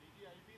DGIB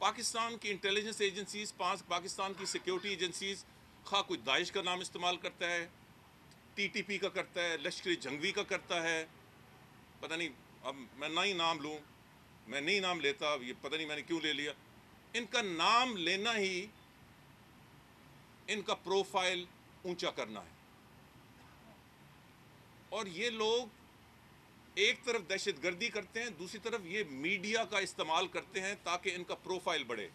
Pakistan کی intelligence agencies, Pakistan کی security agencies, خواہ کوئی داعش کا نام استعمال کرتا ہے، ٹی ٹی پی کا کرتا ہے، لشکر جنگوی کا کرتا ہے، پتہ نہیں اب میں نہ ہی نام لوں، میں نہیں نام لیتا، یہ پتہ نہیں میں نے کیوں لے لیا. ان کا نام لینا ہی ان کا پروفائل اونچا کرنا ہے. اور یہ لوگ ایک طرف دہشت گردی کرتے ہیں، دوسری طرف یہ میڈیا کا استعمال کرتے ہیں تاکہ ان کا پروفائل بڑھے.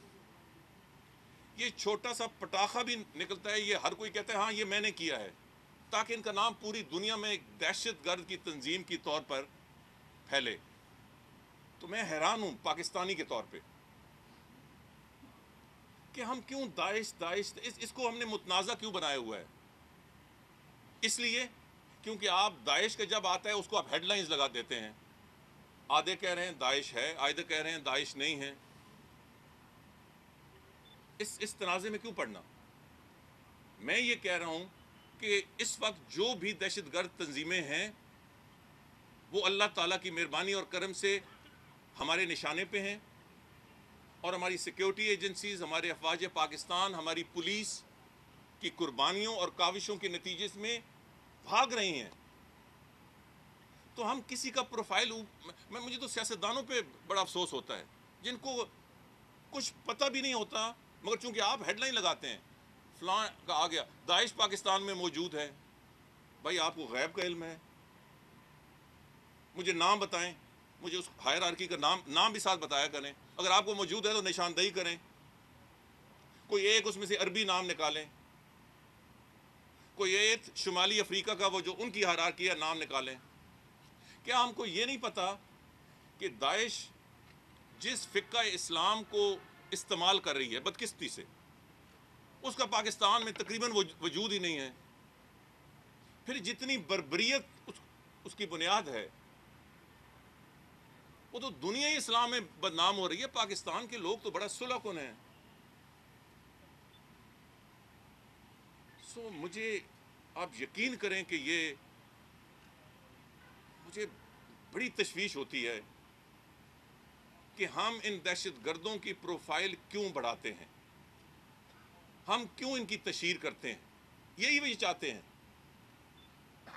یہ چھوٹا سا پٹاخہ بھی نکلتا ہے، یہ ہر کوئی کہتا ہے ہاں یہ میں نے کیا ہے، تاکہ ان کا نام پوری دنیا میں ایک دہشت گرد کی تنظیم کی طور پر پھیلے. تو میں حیران ہوں پاکستانی کے طور پہ کہ ہم کیوں داعش اس کو ہم نے متنازع کیوں بنایا ہوا ہے. اس لیے کیونکہ آپ داعش کا جب آتا ہے اس کو آپ ہیڈ لائنز لگا دیتے ہیں، آدھے کہہ رہے ہیں داعش ہے، آدھے کہہ رہے ہیں داعش نہیں ہے. اس تنازع میں کیوں پڑنا؟ میں یہ کہہ رہا ہوں کہ اس وقت جو بھی دہشت گرد تنظیمیں ہیں وہ اللہ تعالیٰ کی مہربانی اور کرم سے ہمارے نشانے پہ ہیں، اور ہماری سیکیورٹی ایجنسیز، ہمارے افواج پاکستان، ہماری پولیس کی قربانیوں اور کاوشوں کے نتیجے میں بھاگ رہی ہیں. تو ہم کسی کا پروفائل مجھے تو سیاستدانوں پہ بڑا افسوس ہوتا ہے جن کو کچھ پتہ بھی نہیں ہوتا، مگر چونکہ آپ ہیڈ لائن لگاتے ہیں فلاں کا آ گیا داعش پاکستان میں موجود ہے. بھائی آپ کو غیب کا علم ہے؟ مجھے نام بتائیں، مجھے اس ہائرارکی کا نام بھی ساتھ بتایا کریں. اگر آپ کو موجود ہے تو نشاندہی کریں، کوئی ایک اس میں سے عربی نام نکالیں، کوئی ایک شمالی افریقہ کا وہ جو ان کی ہائرارکی ہے نام نکالیں. کیا ہم کو یہ نہیں پتا کہ داعش جس فقہ اسلام کو استعمال کر رہی ہے بدقسمتی سے، اس کا پاکستان میں تقریباً وجود ہی نہیں ہے. پھر جتنی بربریت اس کی بنیاد ہے وہ تو دنیا اسلام میں بدنام ہو رہی ہے. پاکستان کے لوگ تو بڑا صلح کن ہیں. مجھے آپ یقین کریں کہ یہ مجھے بڑی تشویش ہوتی ہے کہ ہم ان دہشت گردوں کی پروفائل کیوں بڑھاتے ہیں، ہم کیوں ان کی تشہیر کرتے ہیں. یہی وجہ چاہتے ہیں.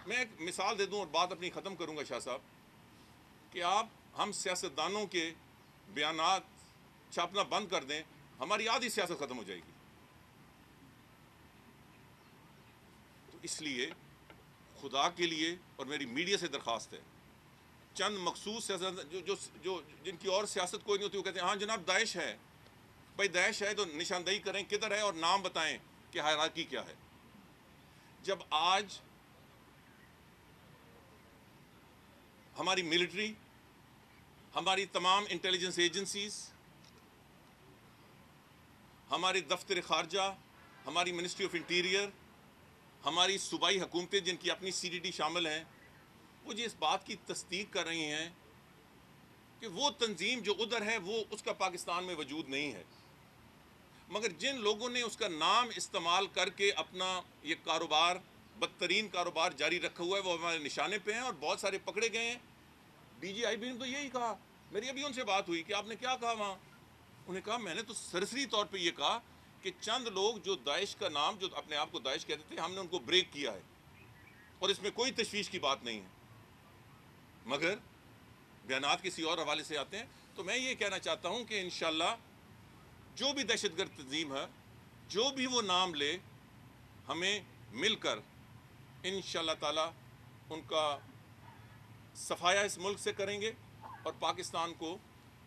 میں ایک مثال دے دوں اور بات اپنی ختم کروں گا شاہ صاحب، کہ ہم سیاستدانوں کے بیانات چھاپنا بند کر دیں، ہماری آدھی سیاست ختم ہو جائے گی. تو اس لیے خدا کے لیے اور میری میڈیا سے درخواست ہے، چند مخصوص سیاست جن کی اور سیاست کوئی نہیں ہوتی، وہ کہتے ہیں ہاں جناب داعش ہے. بھائی داعش ہے تو نشاندہی کریں کدھر ہے اور نام بتائیں کہ ہائرارکی کیا ہے. جب آج ہماری ملٹری، ہماری تمام انٹیلیجنس ایجنسیز، ہماری دفتر خارجہ، ہماری منسٹری آف انٹیریئر، ہماری صوبائی حکومتیں جن کی اپنی سی ڈی ڈی شامل ہیں، وہ اس بات کی تصدیق کر رہی ہیں کہ وہ تنظیم جو ادھر ہے وہ اس کا پاکستان میں وجود نہیں ہے. مگر جن لوگوں نے اس کا نام استعمال کر کے اپنا یہ کاروبار، بدترین کاروبار جاری رکھا ہوا ہے، وہ ہمارے نشانے پہ ہیں اور بہت سارے پکڑے گئے ہیں. ڈی جی آئی بی نے تو یہی کہا، میری ابھی ان سے بات ہوئی کہ آپ نے کیا کہا وہاں. انہوں نے کہا میں نے تو سرسری طور پہ یہ کہا کہ چند لوگ جو داعش کا نام، جو اپنے آپ کو داعش کہتے تھے، ہم نے ان کو بریک کیا ہے اور اس میں کوئی تشویش کی بات نہیں ہے. مگر بیانات کسی اور حوالے سے آتے ہیں. تو میں یہ کہنا چاہتا ہوں کہ انشاءاللہ جو بھی دہشت گرد تنظیم ہے، جو بھی وہ نام لے، ہمیں مل کر انشاءاللہ تعالی ان کا صفایا اس ملک سے کریں گے اور پاکستان کو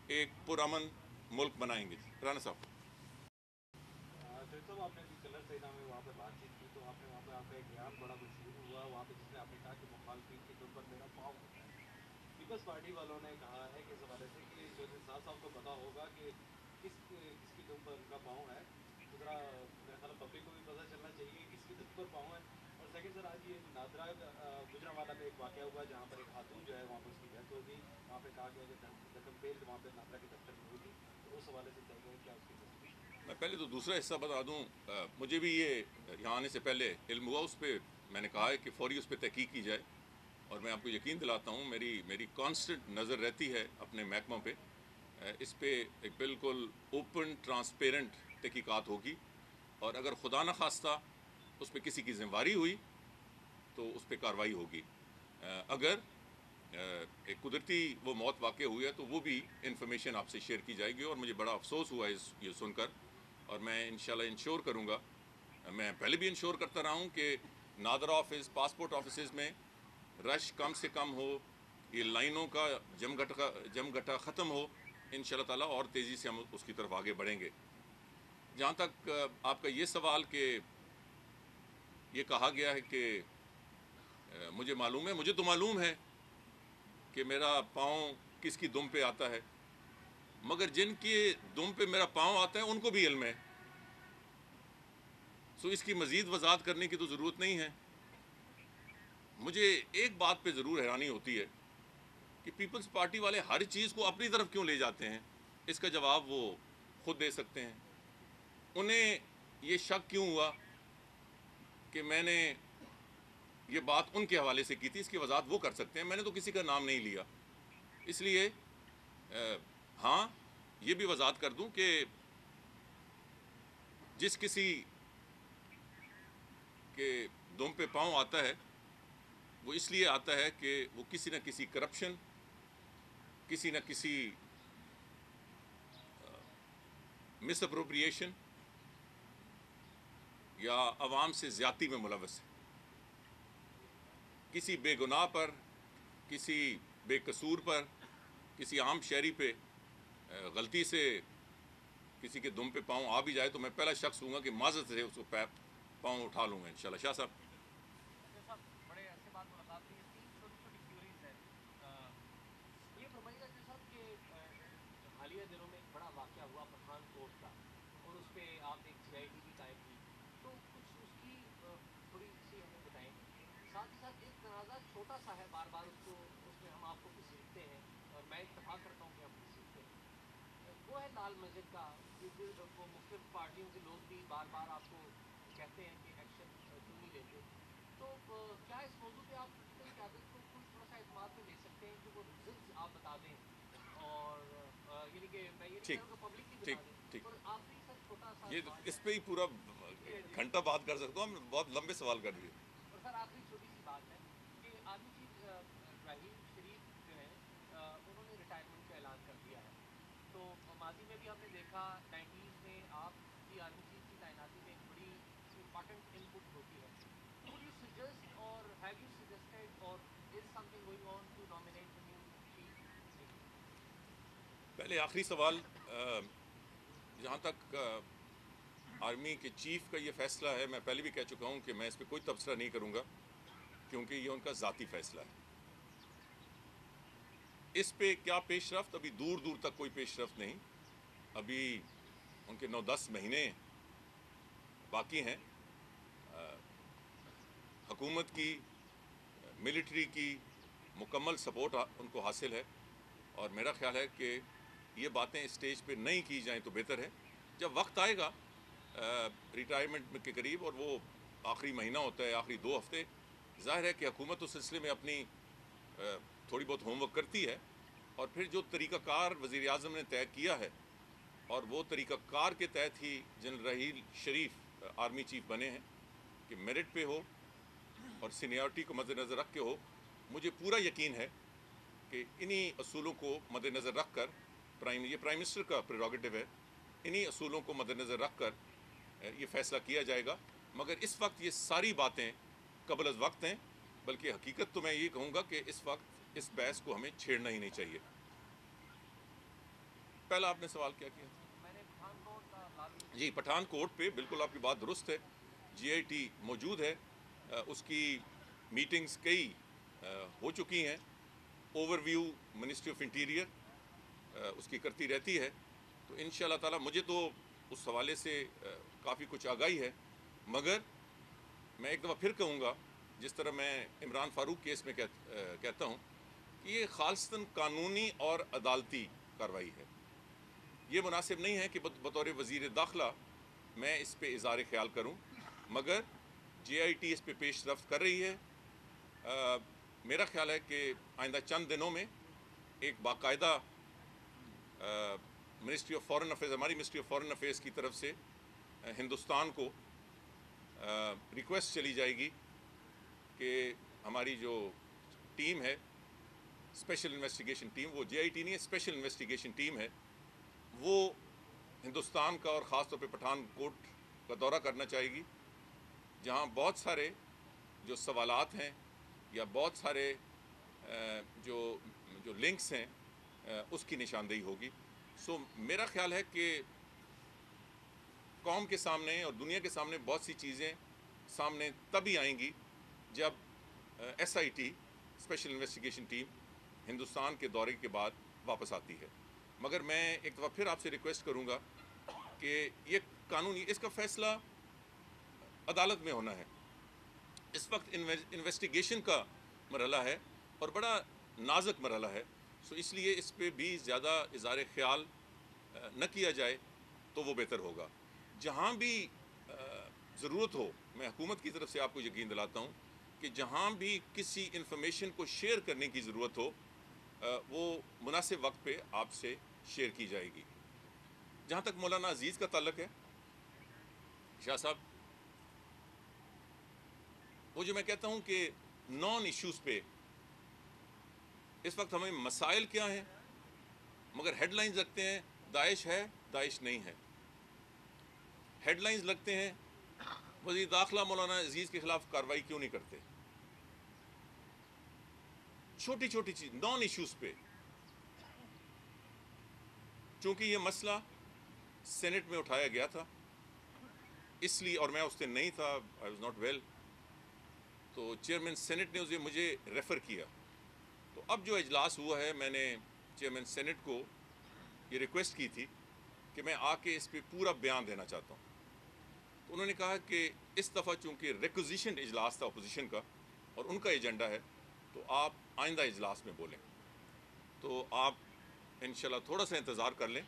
ایک پرامن ملک بنائیں گے. رانا صاحب صاحب آپ نے کلر سینا میں وہاں پہ بات چیت کی تو آپ نے وہاں پہ آپ کا ایک بیان بڑا مشہور ہوا وہاں پہ، جس میں آپ نے کہا کہ مخالفین کے دم پر میرا پاؤں ہوتا ہے. پیپلز پارٹی والوں نے کہا ہے کہ اس حوالے سے کہ جو صاحب کو پتا ہوگا کہ کس کی دم پر ان کا پاؤں ہے، تو ذرا میرا خیال پبلک کو بھی پتہ چلنا چاہیے کس کی دم پر پاؤں ہے. اور سیکنڈ سر، آج یہ نادرا گجرانوالہ میں ایک واقعہ ہوا جہاں پر ایک خاتون جو ہے وہاں پر اس کی ڈیتھ ہو گئی. وہاں پہ کہا گیا کہ زخم پیل وہاں پہ نادرا کے دفتر میں ہوئی تھی. تو اس حوالے سے چاہیے کیا اس کی تصویر. میں پہلے تو دوسرا حصہ بتا دوں، مجھے بھی یہ یہاں آنے سے پہلے علم ہوا. اس پہ میں نے کہا ہے کہ فوری اس پہ تحقیق کی جائے، اور میں آپ کو یقین دلاتا ہوں میری کانسٹنٹ نظر رہتی ہے اپنے محکمہ پہ اس پہ ایک بالکل اوپن ٹرانسپیرنٹ تحقیقات ہوگی، اور اگر خدا نہ خواستہ اس پہ کسی کی ذمہ داری ہوئی تو اس پہ کارروائی ہوگی۔ اگر ایک قدرتی وہ موت واقع ہوئی ہے تو وہ بھی انفارمیشن آپ سے شیئر کی جائے گی، اور مجھے بڑا افسوس ہوا یہ سن کر، اور میں انشاءاللہ انشور کروں گا، میں پہلے بھی انشور کرتا رہا ہوں کہ نادر آفس، پاسپورٹ آفیسز میں رش کم سے کم ہو، یہ لائنوں کا جم گھٹا ختم ہو، انشاءاللہ تعالیٰ اور تیزی سے ہم اس کی طرف آگے بڑھیں گے۔ جہاں تک آپ کا یہ سوال کہ یہ کہا گیا ہے کہ مجھے معلوم ہے، مجھے تو معلوم ہے کہ میرا پاؤں کس کی دم پہ آتا ہے، مگر جن کی دم پہ میرا پاؤں آتا ہے ان کو بھی علم ہے، سو اس کی مزید وضاحت کرنے کی تو ضرورت نہیں ہے۔ مجھے ایک بات پہ ضرور حیرانی ہوتی ہے کہ پیپلز پارٹی والے ہر چیز کو اپنی طرف کیوں لے جاتے ہیں، اس کا جواب وہ خود دے سکتے ہیں۔ انہیں یہ شک کیوں ہوا کہ میں نے یہ بات ان کے حوالے سے کی تھی، اس کی وضاحت وہ کر سکتے ہیں، میں نے تو کسی کا نام نہیں لیا۔ اس لیے ہاں یہ بھی وضاحت کر دوں کہ جس کسی کے دم پہ پاؤں آتا ہے وہ اس لیے آتا ہے کہ وہ کسی نہ کسی کرپشن، کسی نہ کسی مس اپروپریشن یا عوام سے زیادتی میں ملوث ہے، کسی بے گناہ پر، کسی بے قصور پر، کسی عام شہری پہ غلطی سے کسی کے دم پہ پاؤں آ بھی جائے تو میں پہلا شخص ہوں گا کہ معذرت سے اس کو پاؤں اٹھا لوں گا انشاءاللہ۔ شاہ صاحب صاحب بڑے عرصے بعد ملاقات ہوئی ہے، تین چھوٹی چھوٹی کیوریز ہیں۔ یہ فرمائیے گا جی صاحب کہ حالیہ دنوں میں ایک بڑا واقعہ ہوا پٹھان کوٹ کا، اور اس پہ آپ نے ایک سی آئی ڈی بھی قائم کی، تو کچھ اس کی تھوڑی سی ہمیں بتائیں۔ ساتھ ہی ساتھ ایک تنازع چھوٹا سا ہے، بار بار اس میں ہم آپ کو گھسیٹتے ہیں، اور میں اتفاق کرتا ہوں کہ ہم گھسیٹتے ہیں، وہ ہے لال مسجد کا، وہ مختلف پارٹیوں کے لوگ بھی بار بار آپ کو کہتے ہیں کہ ایکشن کیوں نہیں لیتے، تو کیا اس موضوع پہ آپ کی قیادت کو کچھ تھوڑا سا اعتماد میں لے سکتے ہیں کہ وہ ریزنس آپ بتا دیں، اور یعنی کہ میں یہ نہیں ٹھیک کہہ رہا کہ پبلکلی ٹھیک بتا دیں، ٹھیک، اور آخری سر چھوٹا سا یہ سوال اس ہے۔ پہ ہی پورا گھنٹہ بات کر سکتا ہوں، بہت لمبے سوال کر دیے۔ اور سر آخری چھوٹی سی بات ہے کہ آرمی چیف راحیل شریف جو ہیں انہوں نے ریٹائرمنٹ کا اعلان کر دیا ہے، تو ماضی میں بھی ہم نے دیکھا 90s میں آپ کی آرمی چیف کی تعیناتی میں ایک بڑی امپارٹنٹ ان پٹ ہوتی ہے۔ Would you suggest or have you suggested or is something going on to nominate the new chief? Thank you. پہلے آخری سوال، جہاں تک آرمی کے چیف کا یہ فیصلہ ہے، میں پہلے بھی کہہ چکا ہوں کہ میں اس پہ کوئی تبصرہ نہیں کروں گا، کیونکہ یہ ان کا ذاتی فیصلہ ہے۔ اس پہ کیا پیش رفت، ابھی دور دور تک کوئی پیش رفت نہیں، ابھی ان کے 9-10 مہینے باقی ہیں۔ حکومت کی، ملٹری کی مکمل سپورٹ ان کو حاصل ہے، اور میرا خیال ہے کہ یہ باتیں اسٹیج پہ نہیں کی جائیں تو بہتر ہے۔ جب وقت آئے گا ریٹائرمنٹ کے قریب، اور وہ آخری مہینہ ہوتا ہے، آخری 2 ہفتے، ظاہر ہے کہ حکومت اس سلسلے میں اپنی تھوڑی بہت ہوم ورک کرتی ہے، اور پھر جو طریقہ کار وزیر اعظم نے طے کیا ہے، اور وہ طریقہ کار کے تحت ہی general Raheel Sharif army chief بنے ہیں کہ میرٹ پہ ہو اور سینیورٹی کو مد نظر رکھ کے ہو۔ مجھے پورا یقین ہے کہ انہی اصولوں کو مد نظر رکھ کر یہ پرائم منسٹر کا پریروگیٹو ہے، انہی اصولوں کو مد نظر رکھ کر یہ فیصلہ کیا جائے گا، مگر اس وقت یہ ساری باتیں قبل از وقت ہیں، بلکہ حقیقت تو میں یہ کہوں گا کہ اس وقت اس بحث کو ہمیں چھیڑنا ہی نہیں چاہیے۔ پہلا آپ نے سوال کیا کیا؟ میں نے پٹھان کوٹ کا لال جی، پٹھان کوٹ پہ بالکل آپ کی بات درست ہے، جی آئی ٹی موجود ہے، اس کی میٹنگز کئی ہو چکی ہیں، overview ministry of interior اس کی کرتی رہتی ہے، تو ان شاء اللہ تعالیٰ مجھے تو اس حوالے سے کافی کچھ آگاہی ہے، مگر میں ایک دفعہ پھر کہوں گا، جس طرح میں عمران فاروق کیس میں کہتا ہوں کہ یہ خالصتاً قانونی اور عدالتی کارروائی ہے۔ یہ مناسب نہیں ہے کہ بطور وزیر داخلہ میں اس پہ اظہار خیال کروں، مگر جے آئی ٹی اس پہ پیش رفت کر رہی ہے۔ میرا خیال ہے کہ آئندہ چند دنوں میں ایک باقاعدہ منسٹری آف فارن افیئرز، ہماری منسٹری آف فارن افیئرز کی طرف سے ہندوستان کو ریکویسٹ چلی جائے گی کہ ہماری جو ٹیم ہے اسپیشل انویسٹیگیشن ٹیم، وہ جے آئی ٹی نہیں ہے، اسپیشل انویسٹیگیشن ٹیم ہے، وہ ہندوستان کا اور خاص طور پہ پٹھان کوٹ کا دورہ کرنا چاہے گی، جہاں بہت سارے جو سوالات ہیں یا بہت سارے جو لنکس ہیں اس کی نشاندہی ہوگی۔ سو میرا خیال ہے کہ قوم کے سامنے اور دنیا کے سامنے بہت سی چیزیں سامنے تبھی آئیں گی جب S I T special investigation team Hindustan کے دورے کے بعد واپس آتی ہے۔ مگر میں ایک دفعہ پھر آپ سے ریکویسٹ کروں گا کہ یہ قانونی، اس کا فیصلہ عدالت میں ہونا ہے۔ اس وقت انویسٹیگیشن کا مرحلہ ہے اور بڑا نازک مرحلہ ہے، سو اس لیے اس پہ بھی زیادہ اظہار خیال نہ کیا جائے تو وہ بہتر ہوگا۔ جہاں بھی ضرورت ہو، میں حکومت کی طرف سے آپ کو یقین دلاتا ہوں کہ جہاں بھی کسی انفارمیشن کو شیئر کرنے کی ضرورت ہو وہ مناسب وقت پہ آپ سے شیئر کی جائے گی۔ جہاں تک مولانا عزیز کا تعلق ہے، شاہ صاحب، وہ جو میں کہتا ہوں کہ نان ایشوز پہ اس وقت ہمیں مسائل کیا ہیں، مگر ہیڈ لائنز رکھتے ہیں داعش ہے، داعش نہیں ہے، ہیڈ لائنز لگتے ہیں وزیر داخلہ مولانا عزیز کے خلاف کارروائی کیوں نہیں کرتے، چھوٹی چھوٹی چیز نان ایشوز پہ۔ چونکہ یہ مسئلہ سینٹ میں اٹھایا گیا تھا اس لیے، اور میں اس دن نہیں تھا، آئی واز ناٹ ویل، تو چیئرمین سینٹ نے مجھے ریفر کیا۔ تو اب جو اجلاس ہوا ہے، میں نے چیئرمین سینٹ کو یہ ریکویسٹ کی تھی کہ میں آ کے اس پہ پورا بیان دینا چاہتا ہوں، تو انہوں نے کہا کہ اس دفعہ چونکہ ریکوزیشن اجلاس تھا اپوزیشن کا اور ان کا ایجنڈا ہے، تو آپ آئندہ اجلاس میں بولیں۔ تو آپ انشاءاللہ تھوڑا سا انتظار کر لیں،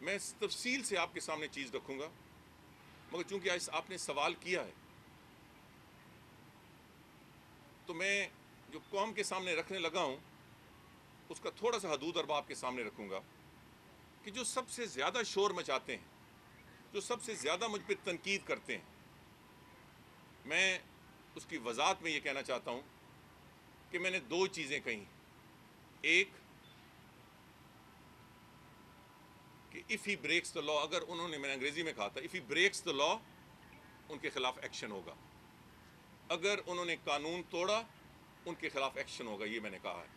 میں تفصیل سے آپ کے سامنے چیز رکھوں گا، مگر چونکہ آپ نے سوال کیا ہے تو میں جو قوم کے سامنے رکھنے لگا ہوں اس کا تھوڑا سا حدود ارباب آپ کے سامنے رکھوں گا کہ جو سب سے زیادہ شور مچاتے ہیں، جو سب سے زیادہ مجھ پہ تنقید کرتے ہیں، میں اس کی وضاحت میں یہ کہنا چاہتا ہوں کہ میں نے دو چیزیں کہیں۔ ایک کہ if he breaks the law، اگر انہوں نے، میں نے انگریزی میں کہا تھا if he breaks the law، ان کے خلاف ایکشن ہوگا، اگر انہوں نے قانون توڑا ان کے خلاف ایکشن ہوگا، یہ میں نے کہا ہے،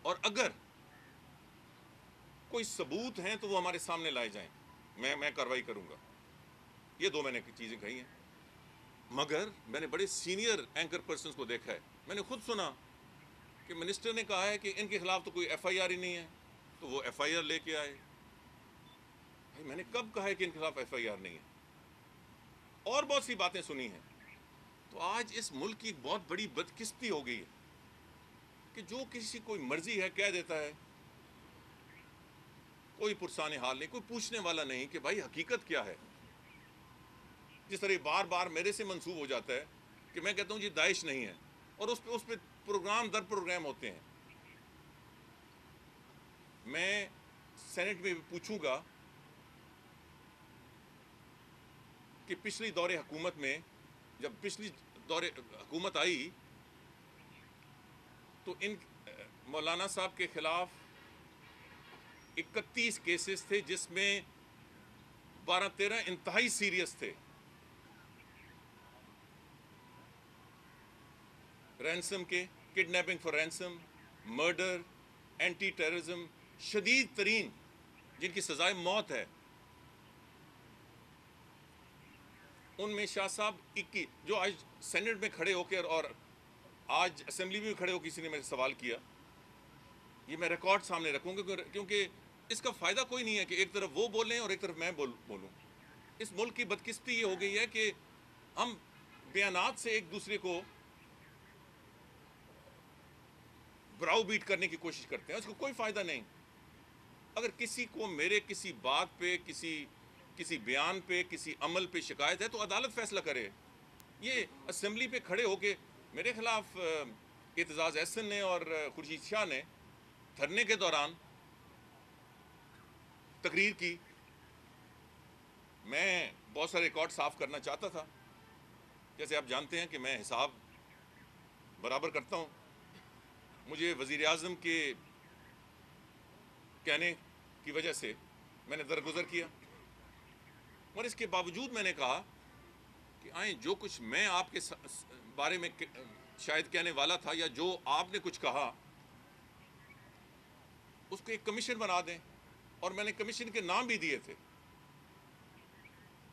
اور اگر کوئی ثبوت ہیں تو وہ ہمارے سامنے لائے جائیں، میں کارروائی کروں گا۔ یہ دو میں نے چیزیں کہی ہیں۔ مگر میں نے بڑے سینئر اینکر پرسنز کو دیکھا ہے، میں نے خود سنا کہ منسٹر نے کہا ہے کہ ان کے خلاف تو کوئی ایف آئی آر ہی نہیں ہے، تو وہ ایف آئی آر لے کے آئے۔ میں نے کب کہا ہے کہ ان کے خلاف ایف آئی آر نہیں ہے؟ اور بہت سی باتیں سنی ہیں۔ تو آج اس ملک کی بہت بڑی بدقسمتی ہو گئی ہے کہ جو کسی کوئی مرضی ہے کہہ دیتا ہے، کوئی پرسان حال نہیں، کوئی پوچھنے والا نہیں کہ بھائی حقیقت کیا ہے۔ جس طرح بار بار میرے سے منسوب ہو جاتا ہے کہ میں کہتا ہوں جی داعش نہیں ہے، اور اس پہ پروگرام در پروگرام ہوتے ہیں۔ میں سینٹ میں بھی پوچھوں گا کہ پچھلی دور حکومت میں، جب پچھلی دور حکومت آئی تو ان مولانا صاحب کے خلاف 31 کیسز تھے، جس میں 12-13 انتہائی سیریس تھے۔ رینسم کے، kidnapping for ransom, murder, anti terrorism, شدید ترین جن کی سزائے موت ہے، ان میں شاہ صاحب 21 جو آج سینٹ میں کھڑے ہو کے اور آج اسمبلی میں کھڑے ہو کسی نے میرے سوال کیا، یہ میں ریکارڈ سامنے رکھوں گا، کیونکہ اس کا فائدہ کوئی نہیں ہے کہ ایک طرف وہ بولیں اور ایک طرف میں بولوں۔ اس ملک کی بدقسمتی یہ ہو گئی ہے کہ ہم بیانات سے ایک دوسرے کو براؤ بیٹ کرنے کی کوشش کرتے ہیں، اس کو کوئی فائدہ نہیں۔ اگر کسی کو میرے کسی بات پہ، کسی بیان پہ، کسی عمل پہ شکایت ہے تو عدالت فیصلہ کرے۔ یہ اسمبلی پہ کھڑے ہو کے میرے خلاف اعتزاز احسن نے اور خورشید شاہ نے دھرنے کے دوران تقریر کی. میں بہت سارے ریکارڈ صاف کرنا چاہتا تھا. جیسے آپ جانتے ہیں کہ میں حساب برابر کرتا ہوں. مجھے وزیر اعظم کے کہنے کی وجہ سے میں نے درگزر کیا، اور اس کے باوجود میں نے کہا کہ آئیں جو کچھ میں آپ کے بارے میں شاید کہنے والا تھا، یا جو آپ نے کچھ کہا، اس کو ایک کمیشن بنا دیں. اور میں نے کمیشن کے نام بھی دیے تھے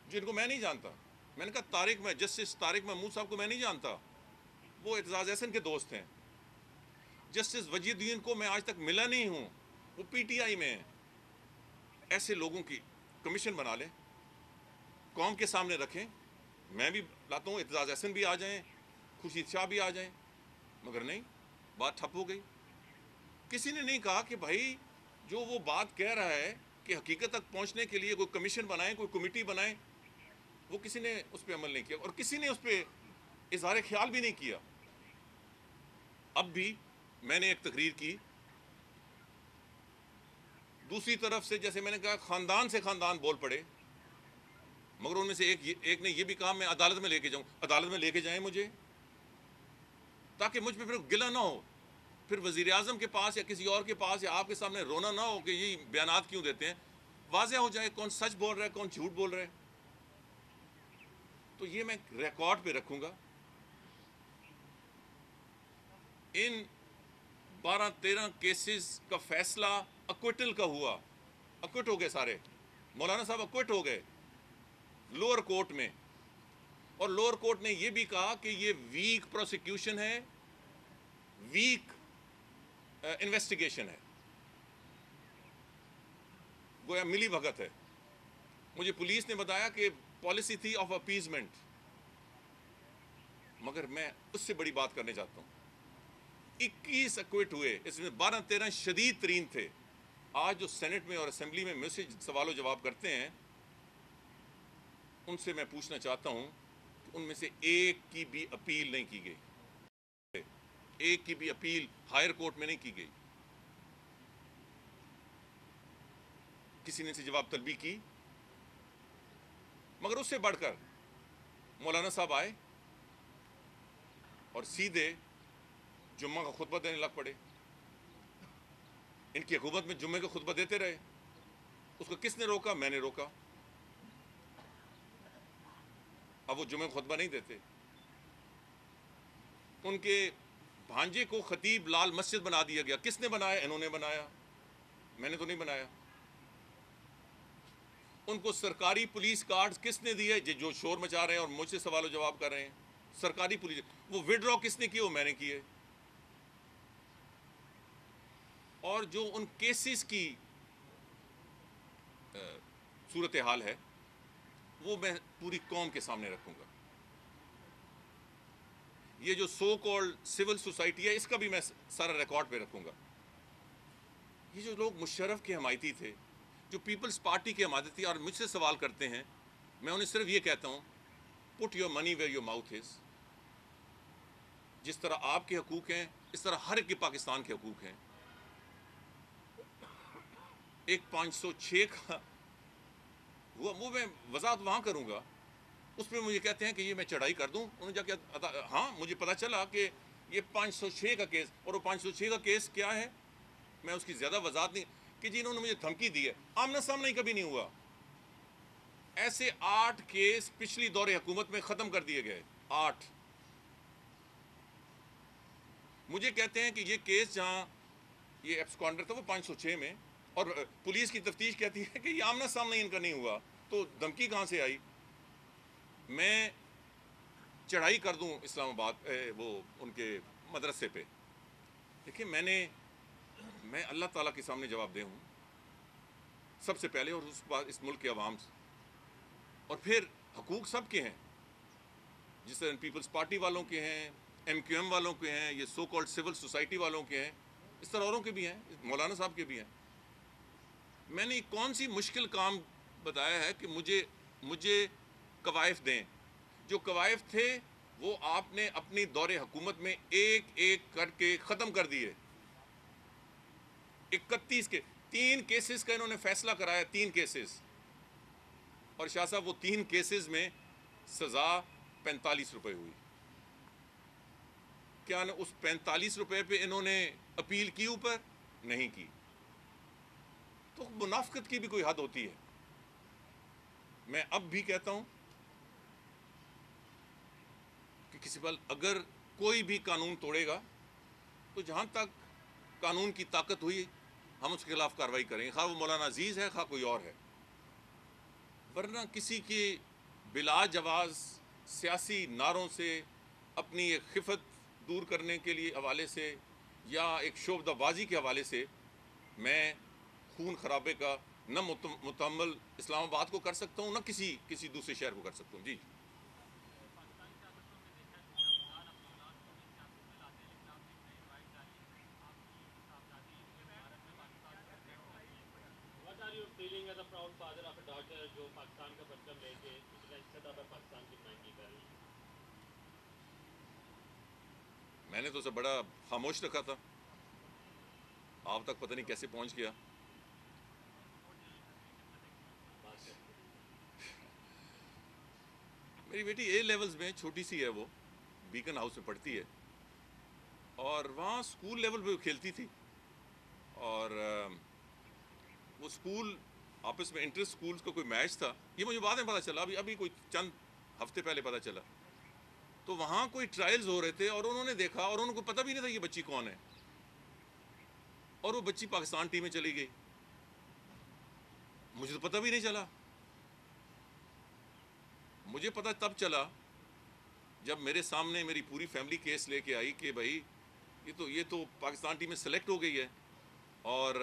جن کو میں نہیں جانتا. میں نے کہا جسٹس طارق محمود صاحب کو میں نہیں جانتا، وہ اعتزاز احسن کے دوست ہیں. جسٹس وجید الدین کو میں آج تک ملا نہیں ہوں، وہ پی ٹی آئی میں ہیں. ایسے لوگوں کی کمیشن بنا لیں، قوم کے سامنے رکھیں. میں بھی لاتا ہوں، اعتزاز احسن بھی آ جائیں، خورشید شاہ بھی آ جائیں. مگر نہیں، بات ٹھپ ہو گئی. کسی نے نہیں کہا کہ بھائی جو وہ بات کہہ رہا ہے کہ حقیقت تک پہنچنے کے لیے کوئی کمیشن بنائیں، کوئی کمیٹی بنائیں. وہ کسی نے اس پہ عمل نہیں کیا، اور کسی نے اس پہ اظہار خیال بھی نہیں کیا. اب بھی میں نے ایک تقریر کی، دوسری طرف سے جیسے میں نے کہا خاندان سے خاندان بول پڑے، مگر ان میں سے ایک نے یہ بھی کہا میں عدالت میں لے کے جاؤں. عدالت میں لے کے جائیں مجھے، تاکہ مجھ پہ پھر گلہ نہ ہو، پھر وزیر اعظم کے پاس یا کسی اور کے پاس یا آپ کے سامنے رونا نہ ہو کہ یہ بیانات کیوں دیتے ہیں. واضح ہو جائے کون سچ بول رہا ہے، کون جھوٹ بول رہا ہے. تو یہ میں ریکارڈ پہ رکھوں گا. ان 12-13 کیسز کا فیصلہ اکوٹل کا ہوا، اکوٹ ہو گئے سارے. مولانا صاحب اکوٹ ہو گئے لوور کورٹ میں، اور لوور کورٹ نے یہ بھی کہا کہ یہ ویک پروسیکیوشن ہے، ویک انویسٹیگیشن ہے، گویا ملی بھگت ہے. مجھے پولیس نے بتایا کہ پالیسی تھی آف اپیزمنٹ، مگر میں اس سے بڑی بات کرنے چاہتا ہوں. 21 اکوٹ ہوئے، اس میں 12-13 شدید ترین تھے. آج جو سینٹ میں اور اسمبلی میں مجھ سے سوال و جواب کرتے ہیں، ان سے میں پوچھنا چاہتا ہوں کہ ان میں سے ایک کی بھی اپیل نہیں کی گئی، ایک کی بھی اپیل ہائر کورٹ میں نہیں کی گئی. کسی نے سے جواب طلبی کی. مگر اس سے بڑھ کر مولانا صاحب آئے اور سیدھے جمعہ کا خطبہ دینے لگ پڑے. ان کی حکومت میں جمعے کا خطبہ دیتے رہے. اس کو کس نے روکا؟ میں نے روکا. اب وہ جمعہ کا خطبہ نہیں دیتے. ان کے بھانجے کو خطیب لال مسجد بنا دیا گیا. کس نے بنایا؟ انہوں نے بنایا، میں نے تو نہیں بنایا. ان کو سرکاری پولیس کارڈز کس نے دیے؟ جو شور مچا رہے ہیں اور مجھ سے سوال و جواب کر رہے ہیں. سرکاری پولیس. وہ وڈرا کس نے کیے؟ وہ میں نے کیے. اور جو ان کیسز کی صورتحال ہے وہ میں پوری قوم کے سامنے رکھوں گا. یہ جو سو کالڈ سول سوسائٹی ہے، اس کا بھی میں سارا ریکارڈ پہ رکھوں گا. یہ جو لوگ مشرف کے حمایتی تھے، جو پیپلز پارٹی کے حمایتی تھی، اور مجھ سے سوال کرتے ہیں، میں انہیں صرف یہ کہتا ہوں put your money where your mouth is. جس طرح آپ کے حقوق ہیں، اس طرح ہر ایک کے پاکستان کے حقوق ہیں. ایک 506 کا ہوا، وہ میں وضاحت وہاں کروں گا. اس میں مجھے کہتے ہیں کہ یہ میں چڑھائی کر دوں. انہوں نے جا کے ہاں مجھے پتا چلا کہ یہ 506 کا کیس، اور وہ 506 کا کیس کیا ہے میں اس کی زیادہ وضاحت نہیں، کہ جی انہوں نے مجھے دھمکی دی ہے. آمنا سامنا ہی کبھی نہیں ہوا. ایسے 8 کیس پچھلی دور حکومت میں ختم کر دیے گئے. 8. مجھے کہتے ہیں کہ یہ کیس جہاں یہ ایبسکانڈر تھا وہ 506 میں، اور پولیس کی تفتیش کہتی ہے کہ یہ آمنا سامنا ان کا نہیں ہوا، تو دھمکی کہاں سے آئی؟ میں چڑھائی کر دوں اسلام آباد وہ ان کے مدرسے پہ. دیکھیں میں اللہ تعالیٰ کے سامنے جواب دہ ہوں سب سے پہلے، اور اس بعد اس ملک کے عوام سے. اور پھر حقوق سب کے ہیں، جس طرح پیپلز پارٹی والوں کے ہیں، ایم کیو ایم والوں کے ہیں، یہ سو کالڈ سول سوسائٹی والوں کے ہیں، اس طرح اوروں کے بھی ہیں، مولانا صاحب کے بھی ہیں. میں نے کون سی مشکل کام بتایا ہے کہ مجھے قوائف دیں. جو قوائف تھے وہ آپ نے اپنی دور حکومت میں ایک ایک کر کے ختم کر دیے. 31 کے 3 کیسز کا انہوں نے فیصلہ کرایا، 3 کیسز، اور شاہ صاحب وہ 3 کیسز میں سزا 45 روپے ہوئی. کیا اس 45 روپے پہ انہوں نے اپیل کی؟ اوپر نہیں کی. تو منافقت کی بھی کوئی حد ہوتی ہے. میں اب بھی کہتا ہوں کہ کسی پل اگر کوئی بھی قانون توڑے گا تو جہاں تک قانون کی طاقت ہوئی ہم اس کے خلاف کارروائی کریں گے، خواہ وہ مولانا عزیز ہے خواہ کوئی اور ہے. ورنہ کسی کی بلا جواز سیاسی نعروں سے اپنی ایک خفت دور کرنے کے لیے حوالے سے یا ایک شعبدہ بازی کے حوالے سے میں خون خرابے کا نہ متحمل اسلام آباد کو کر سکتا ہوں، نہ کسی دوسرے شہر کو کر سکتا ہوں. جی What are your feeling as a proud father of a daughter جو پاکستان کا پرچم لے کے انٹرنیشنل سطح پر پاکستان کی نمائندگی کر رہی ہے؟ میں نے تو اسے بڑا خاموش رکھا تھا، آپ تک پتہ نہیں کیسے پہنچ گیا. میری بیٹی اے لیولز میں چھوٹی سی ہے، وہ بیکن ہاؤس میں پڑھتی ہے، اور وہاں اسکول لیول پہ وہ کھیلتی تھی. اور وہ اسکول آپس میں انٹر اسکولس کا کوئی میچ تھا، یہ مجھے بعد میں پتہ چلا، ابھی کوئی چند ہفتے پہلے پتہ چلا. تو وہاں کوئی ٹرائلز ہو رہے تھے اور انہوں نے دیکھا اور انہوں کو پتہ بھی نہیں تھا یہ بچی کون ہے، اور وہ بچی پاکستان ٹیم میں چلی گئی. مجھے تو پتہ بھی نہیں چلا. مجھے پتہ تب چلا جب میرے سامنے میری پوری فیملی کیس لے کے آئی کہ بھائی یہ تو پاکستان ٹیم میں سلیکٹ ہو گئی ہے، اور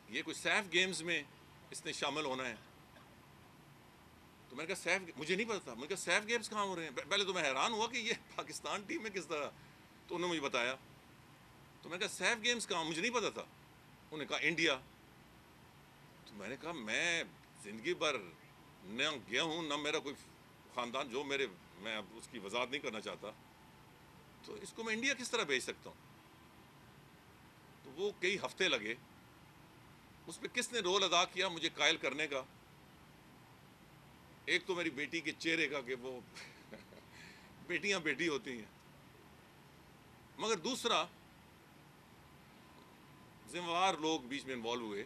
یہ کوئی سیف گیمز میں اس نے شامل ہونا ہے. تو میں نے کہا مجھے نہیں پتا تھا. میں نے کہا سیف گیمز کہاں ہو رہے ہیں؟ پہلے تو میں حیران ہوا کہ یہ پاکستان ٹیم میں کس طرح. تو انہوں نے مجھے بتایا. تو میں نے کہا سیف گیمز کہاں؟ مجھے نہیں پتا تھا. انہوں نے کہا انڈیا. تو میں نے کہا میں زندگی بھر نہ گیا ہوں، نہ میرا کوئی خاندان جو میں اب اس کی وضاحت نہیں کرنا چاہتا، تو اس کو میں انڈیا کس طرح بھیج سکتا ہوں؟ تو وہ کئی ہفتے لگے. اس پہ کس نے رول ادا کیا مجھے قائل کرنے کا؟ ایک تو میری بیٹی کے چہرے کا کہ وہ بیٹیاں بیٹی ہوتی ہیں، مگر دوسرا ذمہ وار لوگ بیچ میں انوالو ہوئے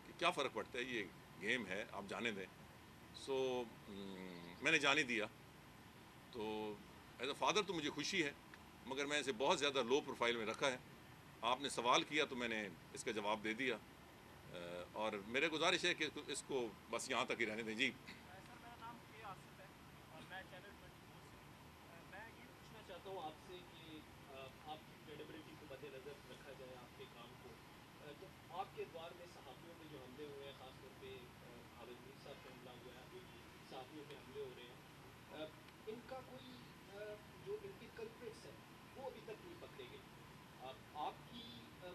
کہ کیا فرق پڑتا ہے، یہ گیم ہے، آپ جانے دیں. سو میں نے جانے دیا. تو ایز اے فادر تو مجھے خوشی ہے، مگر میں اسے بہت زیادہ لو پروفائل میں رکھا ہے. آپ نے سوال کیا تو میں نے اس کا جواب دے دیا، اور میرے گزارش ہے کہ اس کو بس یہاں تک ہی رہنے دیں. جی سر میرا نام کے آصف ہے اور میں چینل 24 سے میں یہ پوچھنا چاہتا ہوں آپ سے کہ آپ کی کریڈیبلٹی کو مد نظر رکھا جائے آپ کے کام کو. جب آپ کے دور میں صحافیوں پہ جو حملے ہوئے ہیں، خاص طور پہ حافظ میر صاحب پہ حملہ ہوا ہے، ابھی صحافیوں پہ حملے ہو رہے ہیں، ان کا کوئی جو ان کے کلپریٹس ہیں وہ ابھی تک نہیں پکڑے گئے. آپ کی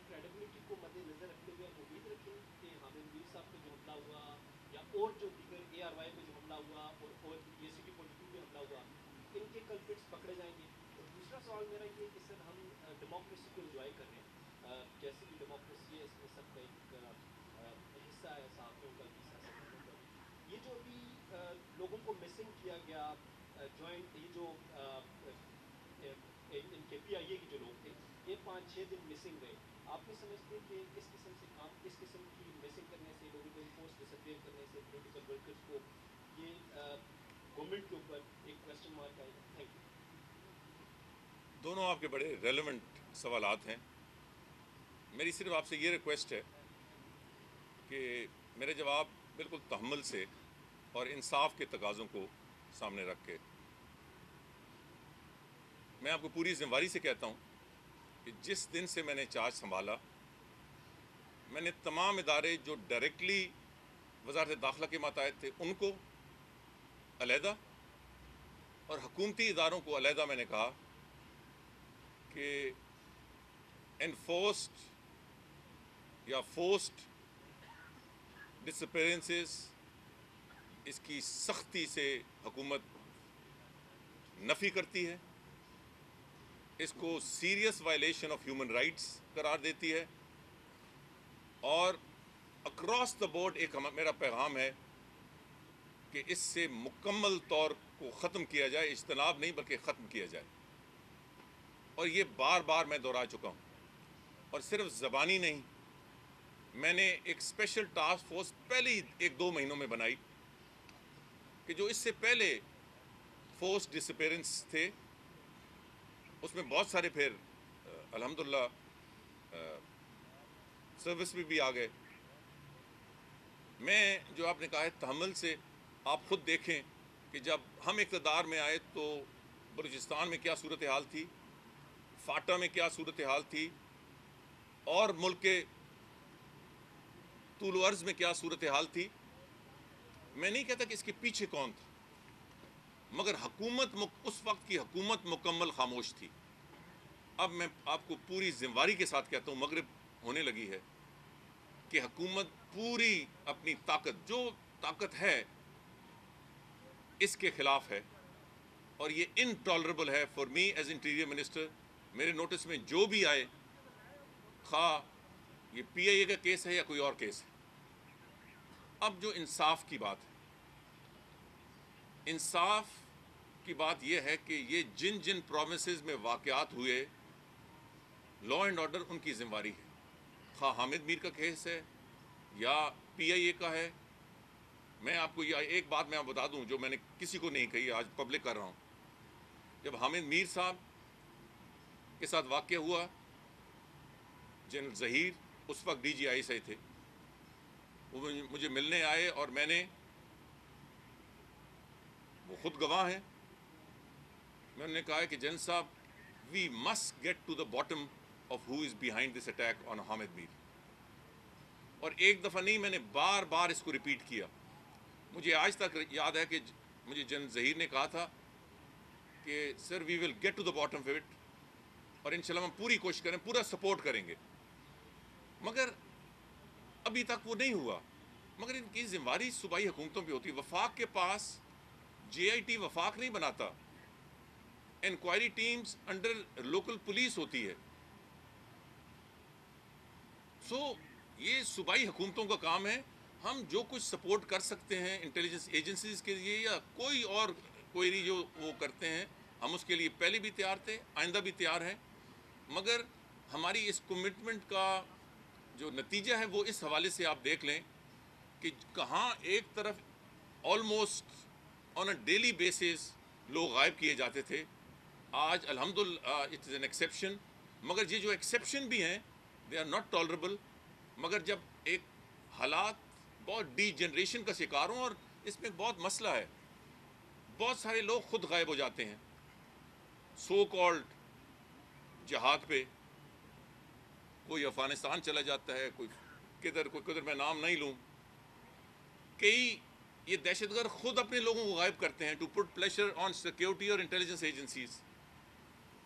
کریڈیبلٹی کو مد نظر رکھتے ہوئے آپ امید رکھیں کہ حامد میر صاحب پہ جو حملہ ہوا یا اور جو دیگر اے آر وائی پہ جو حملہ ہوا اور یہ سی ٹی 42 پہ حملہ ہوا، ان کے کلپریٹس پکڑے جائیں گے؟ اور دوسرا سوال میرا یہ ہے کہ سر ہم ڈیموکریسی کو انجوائے کر رہے ہیں، جیسے بھی ڈیموکریسی ہے اس میں سب کا ایک حصہ ہے، صحافیوں کا بھی، سیاستدانوں کا بھی. یہ جو ابھی لوگوں کو مسنگ کیا گیا، جوائنٹ یہ جو ان کے پی آئی اے کے جو لوگ تھے، یہ 5-6 دن مسنگ گئے. آپ نہیں سمجھتے کہ اس قسم سے کام، اس قسم کی مسنگ کرنے سے، لوگوں کو انفورس ڈس اپیئر کرنے سے پولیٹیکل ورکرز کو یہ گورنمنٹ کے اوپر ایک کویسچن مارک آئے گا؟ Thank you. دونوں آپ کے بڑے ریلیونٹ سوالات ہیں. میری صرف آپ سے یہ ریکویسٹ ہے کہ میرے جواب بالکل تحمل سے اور انصاف کے تقاضوں کو سامنے رکھ کے، میں آپ کو پوری ذمہ داری سے کہتا ہوں کہ جس دن سے میں نے چارج سنبھالا، میں نے تمام ادارے جو ڈائریکٹلی وزارت داخلہ کے ماتحت تھے ان کو علیحدہ، اور حکومتی اداروں کو علیحدہ میں نے کہا کہ انفورسڈ یا فورسڈ ڈس اپیرنسز اس کی سختی سے حکومت نفی کرتی ہے. اس کو serious violation of human rights قرار دیتی ہے، اور اکراس دا بورڈ ایک میرا پیغام ہے کہ اس سے مکمل طور کو ختم کیا جائے، اجتناب نہیں بلکہ ختم کیا جائے. اور یہ بار بار میں دہرا چکا ہوں، اور صرف زبانی نہیں، میں نے ایک اسپیشل ٹاسک فورس پہلے ہی 1-2 مہینوں میں بنائی کہ جو اس سے پہلے فورس ڈسپیرنس تھے اس میں بہت سارے پھر الحمدللہ سروس میں بھی آ گئے. میں جو آپ نے کہا ہے تحمل سے، آپ خود دیکھیں کہ جب ہم اقتدار میں آئے تو بلوچستان میں کیا صورتحال تھی، فاٹا میں کیا صورتحال تھی، اور ملک کے طول و عرض میں کیا صورتحال تھی. میں نہیں کہتا کہ اس کے پیچھے کون تھا، مگر حکومت اس وقت کی حکومت مکمل خاموش تھی. اب میں آپ کو پوری ذمہ کے ساتھ کہتا ہوں، مغرب ہونے لگی ہے کہ حکومت پوری اپنی طاقت، جو طاقت ہے اس کے خلاف ہے، اور یہ انٹالریبل ہے for me as interior minister. میرے نوٹس میں جو بھی آئے، خواہ یہ پی آئی اے کا کیس ہے یا کوئی اور کیس ہے. اب جو انصاف کی بات ہے، انصاف کی بات یہ ہے کہ یہ جن جن پروونسز میں واقعات ہوئے، لا اینڈ آرڈر ان کی ذمہ داری ہے. خواہ حامد میر کا کیس ہے یا پی آئی اے کا ہے. میں آپ کو یہ ایک بات میں آپ بتا دوں جو میں نے کسی کو نہیں کہی، آج پبلک کر رہا ہوں. جب حامد میر صاحب کے ساتھ واقعہ ہوا، جنرل ظہیر اس وقت ڈی جی آئی سے تھے، وہ مجھے ملنے آئے، اور میں نے، وہ خود گواہ ہیں، میں نے کہا کہ جنرل صاحب we must get to the bottom of who is behind this attack on Hamid Mir. اور ایک دفعہ نہیں، میں نے بار بار اس کو ریپیٹ کیا. مجھے آج تک یاد ہے کہ مجھے جنرل ظہیر نے کہا تھا کہ sir we will get to the bottom of it, اور انشاءاللہ ہم پوری کوشش کریں، پورا سپورٹ کریں گے. مگر ابھی تک وہ نہیں ہوا. مگر ان کی ذمہ داری صوبائی حکومتوں پہ ہوتی ہے. وفاق کے پاس جے آئی ٹی وفاق نہیں بناتا، inquiry teams under local police ہوتی ہے. یہ صوبائی حکومتوں کا کام ہے. ہم جو کچھ سپورٹ کر سکتے ہیں انٹیلیجنس ایجنسیز کے لیے یا کوئی اور کوئی جو وہ کرتے ہیں، ہم اس کے لیے پہلے بھی تیار تھے، آئندہ بھی تیار ہیں. مگر ہماری اس کمٹمنٹ کا جو نتیجہ ہے وہ اس حوالے سے آپ دیکھ لیں کہ کہاں ایک طرف almost on a daily basis لوگ غائب کیے جاتے تھے. آج الحمدللہ اٹ از این ایکسیپشن، مگر یہ جو ایکسیپشن بھی ہیں دے آر ناٹ ٹالریبل. مگر جب ایک حالات بہت ڈی جنریشن کا شکار ہوں، اور اس میں بہت مسئلہ ہے، بہت سارے لوگ خود غائب ہو جاتے ہیں سو کالڈ جہاد پہ. کوئی افغانستان چلا جاتا ہے، کوئی کدھر میں نام نہیں لوں. کئی یہ دہشت گرد خود اپنے لوگوں کو غائب کرتے ہیں to put pressure on security اور انٹیلیجنس ایجنسیز.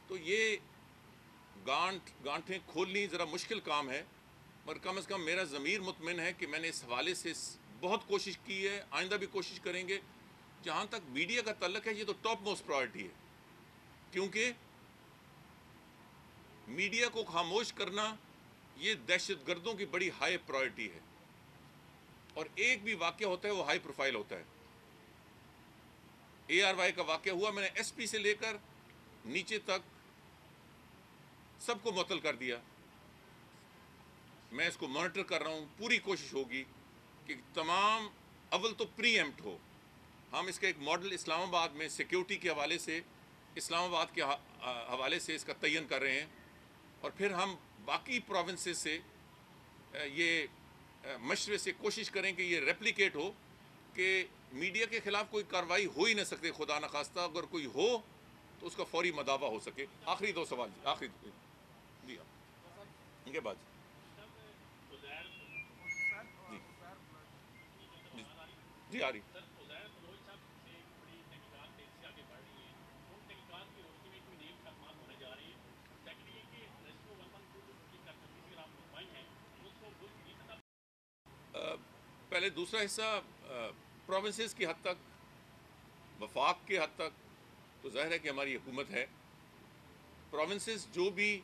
تو یہ گانٹھیں کھولنی ذرا مشکل کام ہے، مگر کم از کم میرا ضمیر مطمئن ہے کہ میں نے اس حوالے سے بہت کوشش کی ہے، آئندہ بھی کوشش کریں گے. جہاں تک میڈیا کا تعلق ہے، یہ تو ٹاپ موسٹ پرائرٹی ہے، کیونکہ میڈیا کو خاموش کرنا یہ دہشت گردوں کی بڑی ہائی پرائرٹی ہے. اور ایک بھی واقعہ ہوتا ہے وہ ہائی پروفائل ہوتا ہے. اے آر وائی کا واقعہ ہوا، میں نے ایس پی سے لے کر نیچے تک سب کو معطل کر دیا. میں اس کو مانیٹر کر رہا ہوں. پوری کوشش ہوگی کہ تمام اول تو پری ایمپٹ ہو. ہم اس کا ایک ماڈل اسلام آباد میں سیکیورٹی کے حوالے سے، اسلام آباد کے حوالے سے اس کا تعین کر رہے ہیں، اور پھر ہم باقی پروونسز سے یہ مشورے سے کوشش کریں کہ یہ ریپلیکیٹ ہو، کہ میڈیا کے خلاف کوئی کارروائی ہو ہی نہ سکے. خدا نخواستہ اگر کوئی ہو تو اس کا فوری مداوع ہو سکے. آخری 2 سوال آخری جی ان کے بعد جی آ رہی. پہلے دوسرا حصہ پروونسز کی حد تک، وفاق کی حد تک تو ظاہر ہے کہ ہماری حکومت ہے. پروونسز جو بھی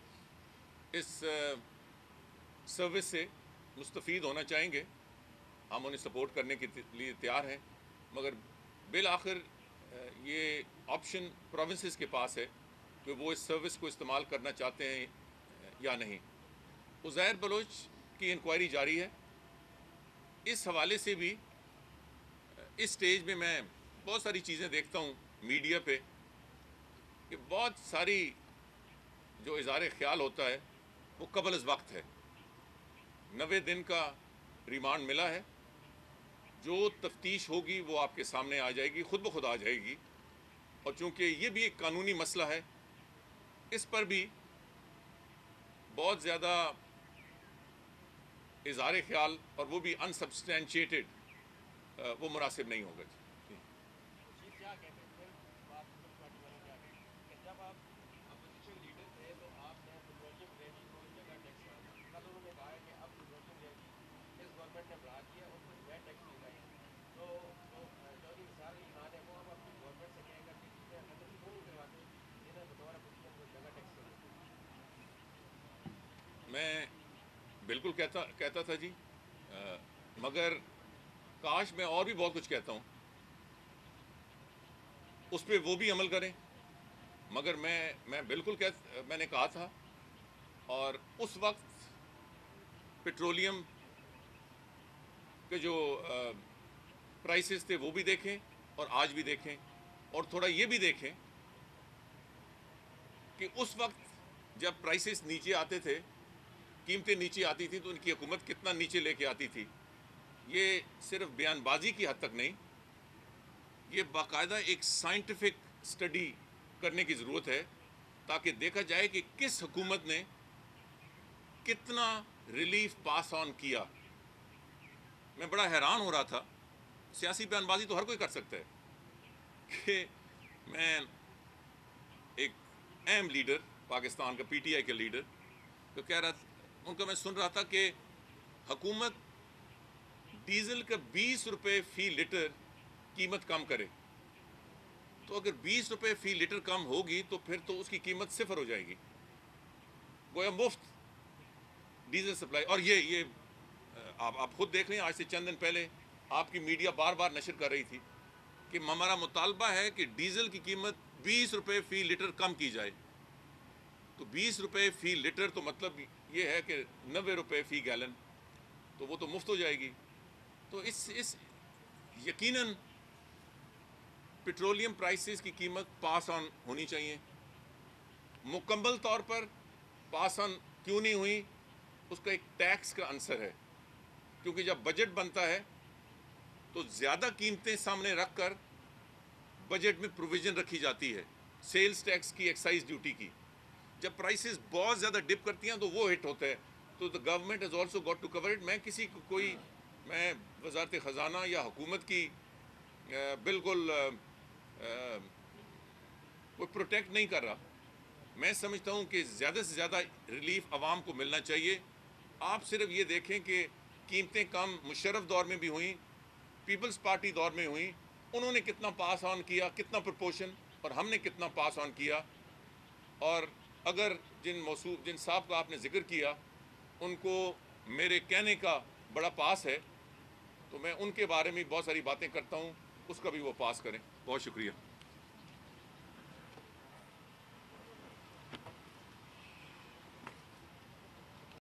اس سروس سے مستفید ہونا چاہیں گے ہم انہیں سپورٹ کرنے کے لیے تیار ہیں، مگر بالآخر یہ آپشن پروونسز کے پاس ہے کہ وہ اس سروس کو استعمال کرنا چاہتے ہیں یا نہیں۔ عزیر بلوچ کی انکوائری جاری ہے، اس حوالے سے بھی اس سٹیج میں میں بہت ساری چیزیں دیکھتا ہوں میڈیا پہ کہ بہت ساری جو اظہار خیال ہوتا ہے وہ قبل از وقت ہے۔ 90 دن کا ریمانڈ ملا ہے، جو تفتیش ہوگی وہ آپ کے سامنے آ جائے گی، خود بخود آ جائے گی، اور چونکہ یہ بھی ایک قانونی مسئلہ ہے اس پر بھی بہت زیادہ اظہار خیال اور وہ بھی انسبسٹینشیٹڈ وہ مناسب نہیں ہوگا۔ چیف کیا کہتے ہیں پھر بات پارٹی والوں کیا کہتے ہیں کہ جب آپ اپوزیشن لیڈر تھے تو آپ نے پٹرولیم لیوی کو جگہ ٹیکس لگایا، کل انہوں نے کہا ہے کہ اب پٹرولیم لیوی اس گورنمنٹ نے بڑھا دیا اور کچھ ویٹ ٹیکس لگائے، تو چودھری نثار علی خان ہے وہ اب اپنی گورنمنٹ سے کہے گا کہ چیزیں ختم کیوں نہیں کرواتے جنہیں بطور اپوزیشن کو جگہ ٹیکس لگاتے۔ میں بالکل کہتا تھا جی، مگر کاش میں اور بھی بہت کچھ کہتا ہوں، اس پہ وہ بھی عمل کریں، مگر میں بالکل میں نے کہا تھا، اور اس وقت پیٹرولیم کے جو پرائسز تھے وہ بھی دیکھیں اور آج بھی دیکھیں، اور تھوڑا یہ بھی دیکھیں کہ اس وقت جب پرائسز نیچے آتے تھے، قیمتیں نیچے آتی تھیں، تو ان کی حکومت کتنا نیچے لے کے آتی تھی۔ یہ صرف بیان بازی کی حد تک نہیں، یہ باقاعدہ ایک سائنٹیفک سٹڈی کرنے کی ضرورت ہے تاکہ دیکھا جائے کہ کس حکومت نے کتنا ریلیف پاس آن کیا۔ میں بڑا حیران ہو رہا تھا، سیاسی بیان بازی تو ہر کوئی کر سکتا ہے، کہ میں ایک اہم لیڈر پاکستان کا پی ٹی آئی کا لیڈر تو کہہ رہا تھا، ان کا میں سن رہا تھا کہ حکومت ڈیزل کا 20 روپے فی لیٹر قیمت کم کرے، تو اگر 20 روپے فی لیٹر کم ہوگی تو پھر تو اس کی قیمت صفر ہو جائے گی، گویا مفت ڈیزل سپلائی۔ اور یہ آپ خود دیکھ لیں، آج سے چند دن پہلے آپ کی میڈیا بار بار نشر کر رہی تھی کہ ہمارا مطالبہ ہے کہ ڈیزل کی قیمت 20 روپے فی لیٹر کم کی جائے، تو 20 روپے فی لیٹر تو مطلب یہ ہے کہ 90 روپے فی گیلن، تو وہ تو مفت ہو جائے گی۔ تو اس یقیناً پیٹرولیم پرائسز کی قیمت پاس آن ہونی چاہیے، مکمل طور پر پاس آن کیوں نہیں ہوئی، اس کا ایک ٹیکس کا عنصر ہے، کیونکہ جب بجٹ بنتا ہے تو زیادہ قیمتیں سامنے رکھ کر بجٹ میں پروویژن رکھی جاتی ہے، سیلز ٹیکس کی، ایکسائز ڈیوٹی کی۔ جب پرائسز بہت زیادہ ڈپ کرتی ہیں تو وہ ہٹ ہوتا ہے، تو the government has also got to cover it۔ میں کسی کو میں وزارت خزانہ یا حکومت کی بالکل کوئی پروٹیکٹ نہیں کر رہا، میں سمجھتا ہوں کہ زیادہ سے زیادہ ریلیف عوام کو ملنا چاہیے۔ آپ صرف یہ دیکھیں کہ قیمتیں کم مشرف دور میں بھی ہوئیں، پیپلز پارٹی دور میں ہوئیں، انہوں نے کتنا پاس آن کیا، کتنا پرپورشن، اور ہم نے کتنا پاس آن کیا۔ اور اگر جن صاحب کا آپ نے ذکر کیا ان کو میرے کہنے کا بڑا پاس ہے، تو میں ان کے بارے میں بہت ساری باتیں کرتا ہوں، اس کا بھی وہ پاس کریں۔ بہت شکریہ۔